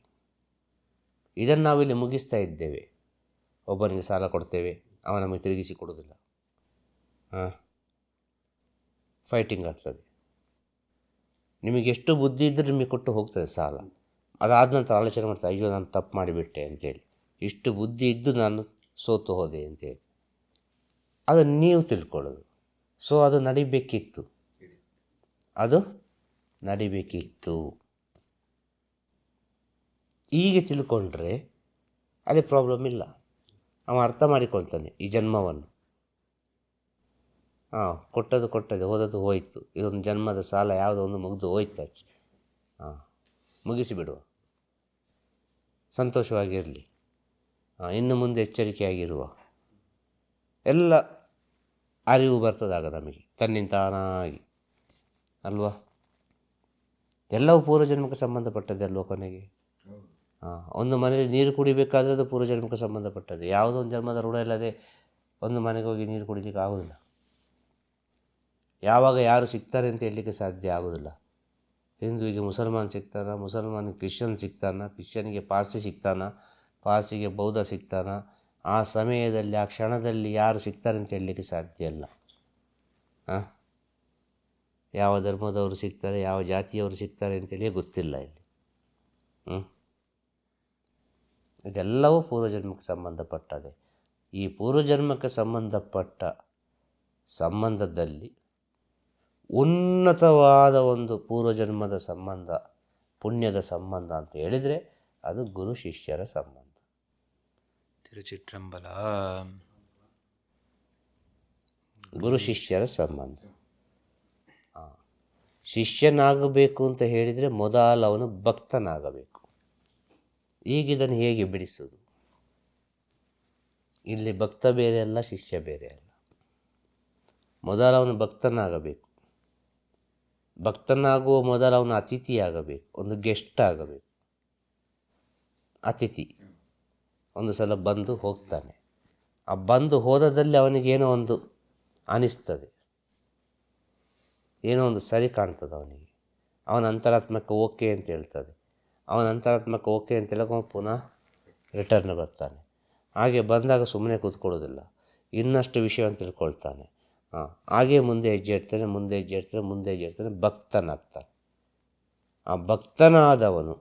ಇದನ್ನು ನಾವಿಲ್ಲಿ ಮುಗಿಸ್ತಾ ಇದ್ದೇವೆ. ಒಬ್ಬನಿಗೆ ಸಾಲ ಕೊಡ್ತೇವೆ, ಅವನ ನಮಗೆ ತಿರುಗಿಸಿ ಕೊಡೋದಿಲ್ಲ, ಫೈಟಿಂಗ್ ಆಗ್ತದೆ. ನಿಮಗೆ ಎಷ್ಟು ಬುದ್ಧಿ ಇದ್ದರೆ ನಿಮಗೆ ಕೊಟ್ಟು ಹೋಗ್ತದೆ ಸಾಲ. ಅದಾದ ನಂತರ ಆಲೋಚನೆ ಮಾಡ್ತಾರೆ, ಅಯ್ಯೋ ನಾನು ತಪ್ಪು ಮಾಡಿಬಿಟ್ಟೆ ಅಂತೇಳಿ, ಇಷ್ಟು ಬುದ್ಧಿ ಇದ್ದು ನಾನು ಸೋತು ಹೋದೆ ಅಂತೇಳಿ. ಅದನ್ನು ನೀವು ತಿಳ್ಕೊಳ್ಳೋದು. ಸೊ ಅದು ನಡಿಬೇಕಿತ್ತು, ಅದು ನಡಿಬೇಕಿತ್ತು. ಹೀಗೆ ತಿಳ್ಕೊಂಡ್ರೆ ಅದೇ ಪ್ರಾಬ್ಲಮ್ ಇಲ್ಲ. ಅವ ಅರ್ಥ ಮಾಡಿಕೊಳ್ತಾನೆ ಈ ಜನ್ಮವನ್ನು. ಕೊಟ್ಟದ್ದು ಹೋದದ್ದು ಹೋಯಿತು, ಇದೊಂದು ಜನ್ಮದ ಸಾಲ ಯಾವುದೋ ಒಂದು ಮುಗಿದು ಹೋಯ್ತು, ಮುಗಿಸಿಬಿಡುವ, ಸಂತೋಷವಾಗಿರಲಿ, ಇನ್ನು ಮುಂದೆ ಎಚ್ಚರಿಕೆಯಾಗಿರುವ ಎಲ್ಲ ಅರಿವು ಬರ್ತದಾಗ ನಮಗೆ ತನ್ನಿಂತಾನಾಗಿ ಅಲ್ವಾ. ಎಲ್ಲವೂ ಪೂರ್ವಜನ್ಮಕ್ಕೆ ಸಂಬಂಧಪಟ್ಟದ್ದೇ ಅಲ್ವ ಕೊನೆಗೆ. ಒಂದು ಮನೆಯಲ್ಲಿ ನೀರು ಕುಡಿಬೇಕಾದ್ರೆ ಅದು ಪೂರ್ವಜನ್ಮಕ್ಕೆ ಸಂಬಂಧಪಟ್ಟದ್ದು. ಯಾವುದೋ ಒಂದು ಜನ್ಮದ ಋಣ ಇಲ್ಲದೆ ಒಂದು ಮನೆಗೆ ಹೋಗಿ ನೀರು ಕುಡಿಲಿಕ್ಕೆ ಆಗೋದಿಲ್ಲ. ಯಾವಾಗ ಯಾರು ಸಿಗ್ತಾರೆ ಅಂತ ಹೇಳಲಿಕ್ಕೆ ಸಾಧ್ಯ ಆಗೋದಿಲ್ಲ. ಹಿಂದೂವಿಗೆ ಮುಸಲ್ಮಾನ್ ಸಿಗ್ತಾನ, ಮುಸಲ್ಮಾನಿಗೆ ಕ್ರಿಶ್ಚಿಯನ್ ಸಿಗ್ತಾನ, ಕ್ರಿಶ್ಚಿಯನಿಗೆ ಪಾರ್ಸಿ ಸಿಗ್ತಾನ, ಪಾರ್ಸಿಗೆ ಬೌದ್ಧ ಸಿಗ್ತಾನ. ಆ ಸಮಯದಲ್ಲಿ ಆ ಕ್ಷಣದಲ್ಲಿ ಯಾರು ಸಿಗ್ತಾರೆ ಅಂತ ಹೇಳಲಿಕ್ಕೆ ಸಾಧ್ಯ ಇಲ್ಲ. ಯಾವ ಧರ್ಮದವರು ಸಿಗ್ತಾರೆ, ಯಾವ ಜಾತಿಯವರು ಸಿಗ್ತಾರೆ ಅಂತೇಳಿ ಗೊತ್ತಿಲ್ಲ ಇಲ್ಲಿ. ಇದೆಲ್ಲವೂ ಪೂರ್ವಜನ್ಮಕ್ಕೆ ಸಂಬಂಧಪಟ್ಟದೆ. ಈ ಪೂರ್ವಜನ್ಮಕ್ಕೆ ಸಂಬಂಧಪಟ್ಟ ಸಂಬಂಧದಲ್ಲಿ ಉನ್ನತವಾದ ಒಂದು ಪೂರ್ವಜನ್ಮದ ಸಂಬಂಧ, ಪುಣ್ಯದ ಸಂಬಂಧ ಅಂತ ಹೇಳಿದರೆ ಅದು ಗುರು ಶಿಷ್ಯರ ಸಂಬಂಧ. ತಿರುಚಿಟ್ರಂಬಲ ಗುರು ಶಿಷ್ಯರ ಸಂಬಂಧ. ಶಿಷ್ಯನಾಗಬೇಕು ಅಂತ ಹೇಳಿದರೆ ಮೊದಲು ಅವನು ಭಕ್ತನಾಗಬೇಕು. ಈಗಿದನ್ನು ಹೇಗೆ ಬಿಡಿಸೋದು? ಇಲ್ಲಿ ಭಕ್ತ ಬೇರೆ ಅಲ್ಲ, ಶಿಷ್ಯ ಬೇರೆ ಅಲ್ಲ. ಮೊದಲು ಅವನು ಭಕ್ತನಾಗಬೇಕು. ಭಕ್ತನಾಗುವ ಮೊದಲು ಅವನು ಅತಿಥಿಯಾಗಬೇಕು, ಒಂದು ಗೆಸ್ಟ್ ಆಗಬೇಕು. ಅತಿಥಿ ಒಂದು ಸಲ ಬಂದು ಹೋಗ್ತಾನೆ. ಆ ಬಂದು ಹೋದಲ್ಲಿ ಅವನಿಗೇನೋ ಒಂದು ಅನಿಸ್ತದೆ, ಏನೋ ಒಂದು ಸರಿ ಕಾಣ್ತದೆ ಅವನಿಗೆ. ಅವನ ಅಂತರಾತ್ಮಕ್ಕೆ ಓಕೆ ಅಂತ ಹೇಳ್ತದೆ. ಅವನ ಅಂತರಾತ್ಮಕ್ಕೆ ಓಕೆ ಅಂತ ಹೇಳೋಕೆ ಪುನಃ ರಿಟರ್ನ್ ಬರ್ತಾನೆ. ಹಾಗೆ ಬಂದಾಗ ಸುಮ್ಮನೆ ಕೂತ್ಕೊಳ್ಳೋದಿಲ್ಲ, ಇನ್ನಷ್ಟು ವಿಷಯವನ್ನು ತಿಳ್ಕೊಳ್ತಾನೆ. ಹಾಗೆ ಮುಂದೆ ಹೆಜ್ಜೆ ಇಡ್ತಾನೆ, ಭಕ್ತನಾಗ್ತಾನೆ. ಆ ಭಕ್ತನಾದವನು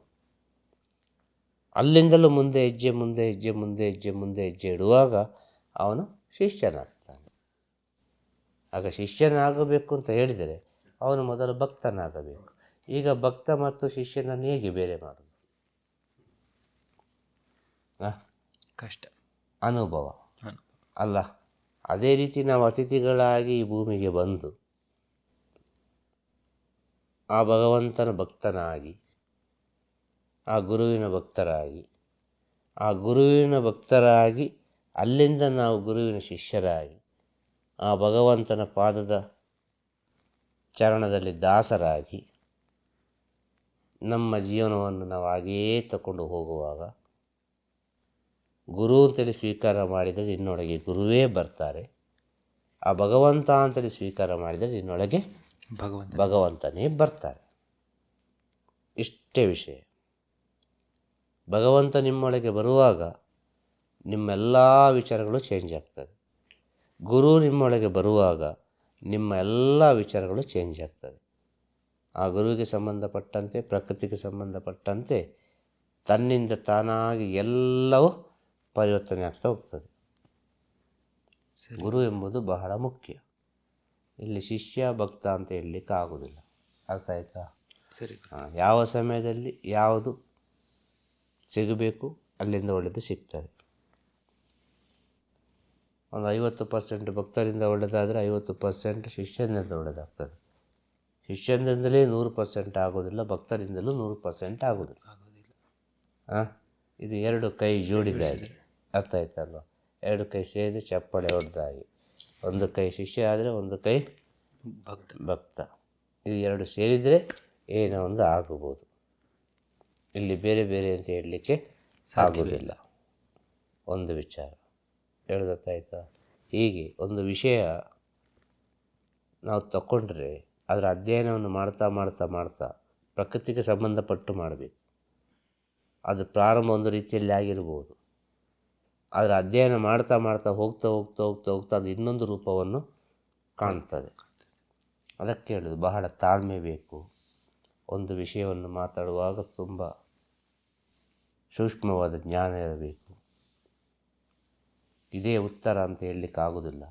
ಅಲ್ಲಿಂದಲೂ ಮುಂದೆ ಹೆಜ್ಜೆ ಇಡುವಾಗ ಅವನು ಶಿಷ್ಯನಾಗ್ತಾನೆ. ಆಗ ಶಿಷ್ಯನಾಗಬೇಕು ಅಂತ ಹೇಳಿದರೆ ಅವನು ಮೊದಲು ಭಕ್ತನಾಗಬೇಕು. ಈಗ ಭಕ್ತ ಮತ್ತು ಶಿಷ್ಯನನ್ನು ಹೇಗೆ ಬೇರೆ ಮಾಡೋದು? ಕಷ್ಟ. ಅನುಭವ. ಅಲ್ಲ, ಅದೇ ರೀತಿ ನಾವು ಅತಿಥಿಗಳಾಗಿ ಈ ಭೂಮಿಗೆ ಬಂದು ಆ ಭಗವಂತನ ಭಕ್ತನಾಗಿ, ಆ ಗುರುವಿನ ಭಕ್ತರಾಗಿ, ಆ ಗುರುವಿನ ಭಕ್ತರಾಗಿ ಅಲ್ಲಿಂದ ನಾವು ಗುರುವಿನ ಶಿಷ್ಯರಾಗಿ, ಆ ಭಗವಂತನ ಪಾದದ ಚರಣದಲ್ಲಿ ದಾಸರಾಗಿ ನಮ್ಮ ಜೀವನವನ್ನು ನಾವು ಹಾಗೆಯೇ ತಗೊಂಡು ಹೋಗುವಾಗ ಗುರು ಅಂತೇಳಿ ಸ್ವೀಕಾರ ಮಾಡಿದರೆ ನಿನ್ನೊಳಗೆ ಗುರುವೇ ಬರ್ತಾರೆ. ಆ ಭಗವಂತ ಅಂತೇಳಿ ಸ್ವೀಕಾರ ಮಾಡಿದರೆ ನಿನ್ನೊಳಗೆ ಭಗವಂತನೇ ಬರ್ತಾರೆ. ಇಷ್ಟೇ ವಿಷಯ. ಭಗವಂತ ನಿಮ್ಮೊಳಗೆ ಬರುವಾಗ ನಿಮ್ಮೆಲ್ಲ ವಿಚಾರಗಳು ಚೇಂಜ್ ಆಗ್ತದೆ. ಗುರು ನಿಮ್ಮೊಳಗೆ ಬರುವಾಗ ನಿಮ್ಮ ಎಲ್ಲ ವಿಚಾರಗಳು ಚೇಂಜ್ ಆಗ್ತದೆ. ಆ ಗುರುವಿಗೆ ಸಂಬಂಧಪಟ್ಟಂತೆ, ಪ್ರಕೃತಿಗೆ ಸಂಬಂಧಪಟ್ಟಂತೆ ತನ್ನಿಂದ ತಾನಾಗಿ ಎಲ್ಲವೂ ಪರಿವರ್ತನೆ ಆಗ್ತಾ ಹೋಗ್ತದೆ. ಗುರು ಎಂಬುದು ಬಹಳ ಮುಖ್ಯ. ಇಲ್ಲಿ ಶಿಷ್ಯ ಭಕ್ತ ಅಂತ ಹೇಳಲಿಕ್ಕೆ ಆಗೋದಿಲ್ಲ. ಅರ್ಥ ಆಯ್ತಾ? ಸರಿ. ಯಾವ ಸಮಯದಲ್ಲಿ ಯಾವುದು ಸಿಗಬೇಕು ಅಲ್ಲಿಂದ ಒಳ್ಳೆಯದು ಸಿಗ್ತದೆ. ಒಂದು 50% ಭಕ್ತರಿಂದ ಒಳ್ಳೆಯದಾದರೆ 50% ಶಿಷ್ಯನಿಂದ ಒಳ್ಳೆಯದಾಗ್ತದೆ. ಶಿಷ್ಯನಿಂದಲೇ 100% ಆಗೋದಿಲ್ಲ, ಭಕ್ತರಿಂದಲೂ 100% ಆಗೋದಿಲ್ಲ. ಇದು ಎರಡು ಕೈ ಜೋಡಿದಾಗೆ. ಅರ್ಥ ಆಯ್ತಲ್ವ? ಎರಡು ಕೈ ಸೇರಿ ಚಪ್ಪಾಳೆ ಹೊಡೆದಾಗಿ. ಒಂದು ಕೈ ಶಿಷ್ಯ ಆದರೆ ಒಂದು ಕೈ ಭಕ್ತ. ಇದು ಎರಡು ಸೇರಿದರೆ ಏನೋ ಒಂದು ಆಗಬಹುದು. ಇಲ್ಲಿ ಬೇರೆ ಬೇರೆ ಅಂತ ಹೇಳಲಿಕ್ಕೆ ಆಗೋದಿಲ್ಲ. ಒಂದು ವಿಚಾರ ಹೇಳ್ದತ್ತಾಯ್ತಾ? ಹೀಗೆ ಒಂದು ವಿಷಯ ನಾವು ತಗೊಂಡ್ರೆ ಅದರ ಅಧ್ಯಯನವನ್ನು ಮಾಡ್ತಾ ಮಾಡ್ತಾ ಮಾಡ್ತಾ ಪ್ರಕೃತಿಗೆ ಸಂಬಂಧಪಟ್ಟು ಮಾಡಬೇಕು. ಅದು ಪ್ರಾರಂಭ ಒಂದು ರೀತಿಯಲ್ಲಿ ಆಗಿರ್ಬೋದು. ಅದರ ಅಧ್ಯಯನ ಮಾಡ್ತಾ ಮಾಡ್ತಾ ಹೋಗ್ತಾ ಹೋಗ್ತಾ ಹೋಗ್ತಾ ಹೋಗ್ತಾ ಅದು ಇನ್ನೊಂದು ರೂಪವನ್ನು ಕಾಣ್ತದೆ. ಅದಕ್ಕೆ ಹೇಳೋದು ಬಹಳ ತಾಳ್ಮೆ ಬೇಕು. ಒಂದು ವಿಷಯವನ್ನು ಮಾತಾಡುವಾಗ ತುಂಬ ಸೂಕ್ಷ್ಮವಾದ ಜ್ಞಾನ ಇರಬೇಕು. ಇದೇ ಉತ್ತರ ಅಂತ ಹೇಳಲಿಕ್ಕೆ ಆಗೋದಿಲ್ಲ.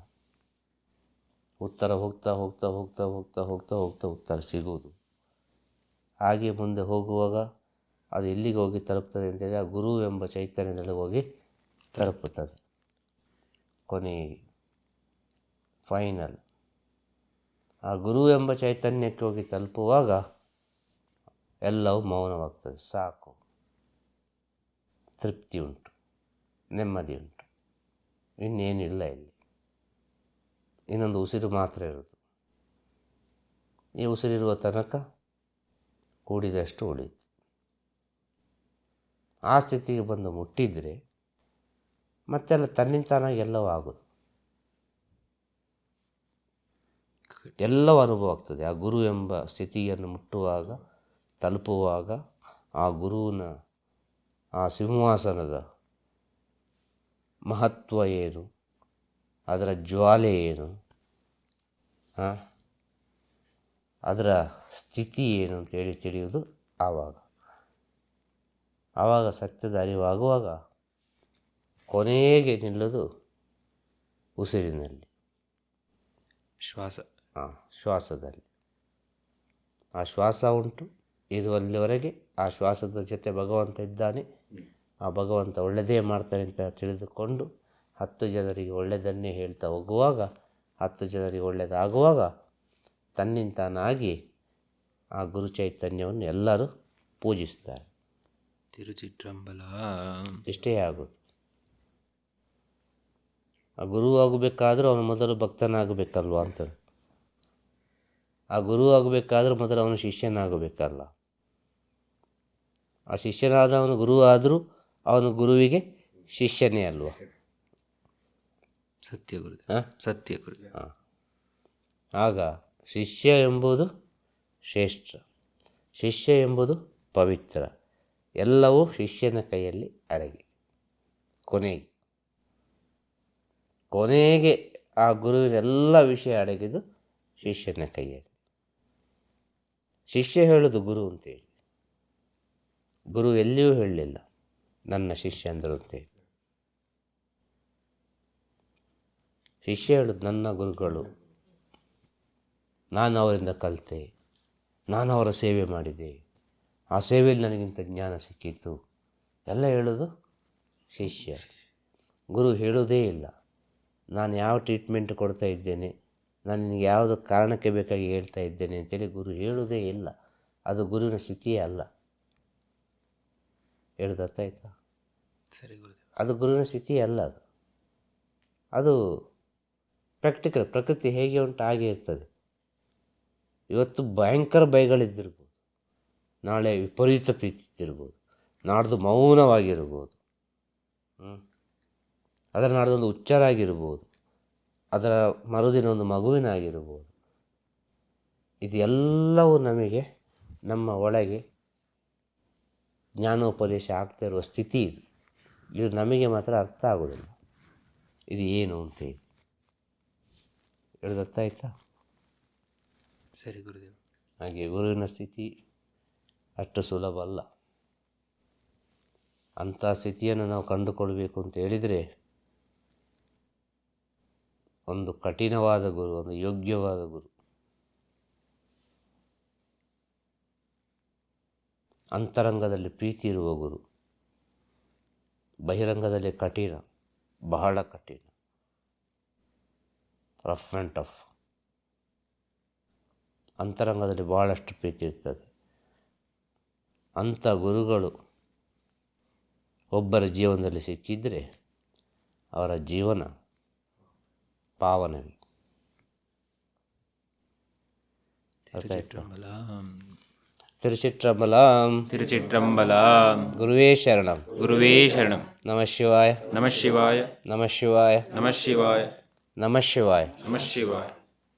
ಉತ್ತರ ಹೋಗ್ತಾ ಹೋಗ್ತಾ ಹೋಗ್ತಾ ಹೋಗ್ತಾ ಹೋಗ್ತಾ ಹೋಗ್ತಾ ಉತ್ತರ ಸಿಗುವುದು. ಹಾಗೆ ಮುಂದೆ ಹೋಗುವಾಗ ಅದು ಎಲ್ಲಿಗೆ ಹೋಗಿ ತಲುಪ್ತದೆ ಅಂತೇಳಿ ಆ ಗುರು ಎಂಬ ಚೈತನ್ಯದಲ್ಲಿ ಹೋಗಿ ತಲುಪುತ್ತದೆ. ಕೊನೆಗೆ ಫೈನಲ್ ಆ ಗುರು ಎಂಬ ಚೈತನ್ಯಕ್ಕೆ ಹೋಗಿ ತಲುಪುವಾಗ ಎಲ್ಲವೂ ಮೌನವಾಗ್ತದೆ. ಸಾಕು, ತೃಪ್ತಿ ಉಂಟು, ನೆಮ್ಮದಿ ಉಂಟು, ಇನ್ನೇನಿಲ್ಲ. ಇಲ್ಲಿ ಇನ್ನೊಂದು ಉಸಿರು ಮಾತ್ರ ಇರೋದು. ಈ ಉಸಿರಿರುವ ತನಕ ಕೂಡಿದಷ್ಟು ಉಳಿತು. ಆ ಸ್ಥಿತಿಗೆ ಬಂದು ಮುಟ್ಟಿದರೆ ಮತ್ತೆಲ್ಲ ತನ್ನಿಂತಾನಾಗಿ ಎಲ್ಲವೂ ಆಗೋದು. ಎಲ್ಲವೂ ಅನುಭವ ಆಗ್ತದೆ. ಆ ಗುರು ಎಂಬ ಸ್ಥಿತಿಯನ್ನು ಮುಟ್ಟುವಾಗ, ತಲುಪುವಾಗ ಆ ಗುರುವಿನ ಆ ಸಿಂಹಾಸನದ ಮಹತ್ವ ಏನು, ಅದರ ಜ್ವಾಲೆ ಏನು, ಅದರ ಸ್ಥಿತಿ ಏನು ಅಂತೇಳಿ ತಿಳಿಯುವುದು ಆವಾಗ ಸತ್ಯದ ಅರಿವಾಗುವಾಗ ಕೊನೆಗೆ ನಿಲ್ಲೋದು ಉಸಿರಿನಲ್ಲಿ, ಶ್ವಾಸದಲ್ಲಿ. ಆ ಶ್ವಾಸ ಉಂಟು, ಇರುವಲ್ಲಿವರೆಗೆ ಆ ಶ್ವಾಸದ ಜೊತೆ ಭಗವಂತ ಇದ್ದಾನೆ. ಆ ಭಗವಂತ ಒಳ್ಳೆಯದೇ ಮಾಡ್ತಾನೆ ಅಂತ ತಿಳಿದುಕೊಂಡು 10 ಜನರಿಗೆ ಒಳ್ಳೆಯದನ್ನೇ ಹೇಳ್ತಾ ಹೋಗುವಾಗ, 10 ಜನರಿಗೆ ಒಳ್ಳೆಯದಾಗುವಾಗ ತನ್ನಿಂತಾನಾಗಿ ಆ ಗುರು ಚೈತನ್ಯವನ್ನು ಎಲ್ಲರೂ ಪೂಜಿಸ್ತಾರೆ. ತಿರುಚಿಟ್ರಂಬಲ. ಇಷ್ಟೇ ಆಗೋದು. ಆ ಗುರು ಆಗಬೇಕಾದ್ರೂ ಅವನು ಮೊದಲು ಭಕ್ತನಾಗಬೇಕಲ್ವ ಅಂತ. ಆ ಗುರು ಆಗಬೇಕಾದ್ರೂ ಮೊದಲು ಅವನು ಶಿಷ್ಯನಾಗಬೇಕಲ್ಲ. ಆ ಶಿಷ್ಯನಾದ ಅವನು ಗುರು ಆದರೂ ಅವನು ಗುರುವಿಗೆ ಶಿಷ್ಯನೇ ಅಲ್ವ? ಸತ್ಯ ಗುರು. ಸತ್ಯ ಗುರು. ಆಗ ಶಿಷ್ಯ ಎಂಬುದು ಶ್ರೇಷ್ಠ, ಶಿಷ್ಯ ಎಂಬುದು ಪವಿತ್ರ. ಎಲ್ಲವೂ ಶಿಷ್ಯನ ಕೈಯಲ್ಲಿ ಅಡಗಿ ಕೊನೆಗೆ ಆ ಗುರುವಿನ ಎಲ್ಲ ವಿಷಯ ಅಡಗಿದ್ದು ಶಿಷ್ಯನ ಕೈಯಲ್ಲಿ. ಶಿಷ್ಯ ಹೇಳೋದು ಗುರು ಅಂತೇಳಿ. ಗುರು ಎಲ್ಲಿಯೂ ಹೇಳಲಿಲ್ಲ ನನ್ನ ಶಿಷ್ಯ ಅಂದರು ಅಂತೇಳಿ. ಶಿಷ್ಯ ಹೇಳೋದು ನನ್ನ ಗುರುಗಳು, ನಾನು ಅವರಿಂದ ಕಲಿತೆ, ನಾನು ಅವರ ಸೇವೆ ಮಾಡಿದೆ, ಆ ಸೇವೆಯಲ್ಲಿ ನನಗಿಂತ ಜ್ಞಾನ ಸಿಕ್ಕಿತ್ತು ಎಲ್ಲ ಹೇಳೋದು ಶಿಷ್ಯ. ಗುರು ಹೇಳೋದೇ ಇಲ್ಲ. ನಾನು ಯಾವ ಟ್ರೀಟ್ಮೆಂಟ್ ಕೊಡ್ತಾ ಇದ್ದೇನೆ, ನಾನು ನಿನಗೆ ಯಾವುದು ಕಾರಣಕ್ಕೆ ಬೇಕಾಗಿ ಹೇಳ್ತಾ ಇದ್ದೇನೆ ಅಂತೇಳಿ ಗುರು ಹೇಳುವುದೇ ಇಲ್ಲ. ಅದು ಗುರುವಿನ ಸ್ಥಿತಿಯೇ ಅಲ್ಲ. ಹೇಳೋದು ಅರ್ಥ ಆಯ್ತಾ? ಸರಿ ಗುರುದೇವ. ಅದು ಗುರುವಿನ ಸ್ಥಿತಿಯೇ ಅಲ್ಲ. ಅದು ಪ್ರಾಕ್ಟಿಕಲ್. ಪ್ರಕೃತಿ ಹೇಗೆ ಉಂಟು ಹಾಗೆ ಇರ್ತದೆ. ಇವತ್ತು ಭಯಂಕರ ಭಯಗಳಿದ್ದಿರ್ಬೋದು, ನಾಳೆ ವಿಪರೀತ ಪ್ರೀತಿ ಇದ್ದಿರ್ಬೋದು, ನಾಡ್ದು ಮೌನವಾಗಿರ್ಬೋದು, ಅದರ ನಾಡ್ದೊಂದು ಹುಚ್ಚರಾಗಿರ್ಬೋದು, ಅದರ ಮರುದಿನ ಒಂದು ಮಗುವಿನಾಗಿರ್ಬೋದು. ಇದೆಲ್ಲವೂ ನಮಗೆ ನಮ್ಮ ಒಳಗೆ ಜ್ಞಾನೋಪದೇಶ ಆಗ್ತಾ ಇರುವ ಸ್ಥಿತಿ ಇದು. ಇದು ನಮಗೆ ಮಾತ್ರ ಅರ್ಥ ಆಗೋದಿಲ್ಲ. ಇದು ಏನು ಅಂತೇಳಿ ಹೇಳೋದು ಅರ್ಥ ಆಯ್ತಾ? ಸರಿ ಗುರುದೇವ. ಹಾಗೆ ಗುರುವಿನ ಸ್ಥಿತಿ ಅಷ್ಟು ಸುಲಭ ಅಲ್ಲ. ಅಂಥ ಸ್ಥಿತಿಯನ್ನು ನಾವು ಕಂಡುಕೊಳ್ಬೇಕು ಅಂತ ಹೇಳಿದರೆ ಒಂದು ಕಠಿಣವಾದ ಗುರು, ಒಂದು ಯೋಗ್ಯವಾದ ಗುರು, ಅಂತರಂಗದಲ್ಲಿ ಪ್ರೀತಿ ಇರುವ ಗುರು, ಬಹಿರಂಗದಲ್ಲಿ ಕಠಿಣ, ಬಹಳ ಕಠಿಣ, ರಫ್ ಆ್ಯಂಡ್ ಟಫ್. ಅಂತರಂಗದಲ್ಲಿ ಬಹಳಷ್ಟು ಪ್ರೀತಿ ಇರ್ತದೆ. ಅಂಥ ಗುರುಗಳು ಒಬ್ಬರ ಜೀವನದಲ್ಲಿ ಸಿಕ್ಕಿದರೆ ಅವರ ಜೀವನ ಪಾವನವೇ. ತಿರುಚಿಟ್ರಂಬಲಂ ತಿರುಚಿಟ್ರಂಬಲಂ. ಗುರುವೇ ಶರಣಂ. ಗುರುವೇ ಶರಣಂ. ನಮಃ ಶಿವಾಯ. ನಮಃ ಶಿವಾಯ. ನಮಃ ಶಿವಾಯ. ನಮಃ ಶಿವಾಯ. ನಮಃ ಶಿವಾಯ. ನಮಃ ಶಿವಾಯ.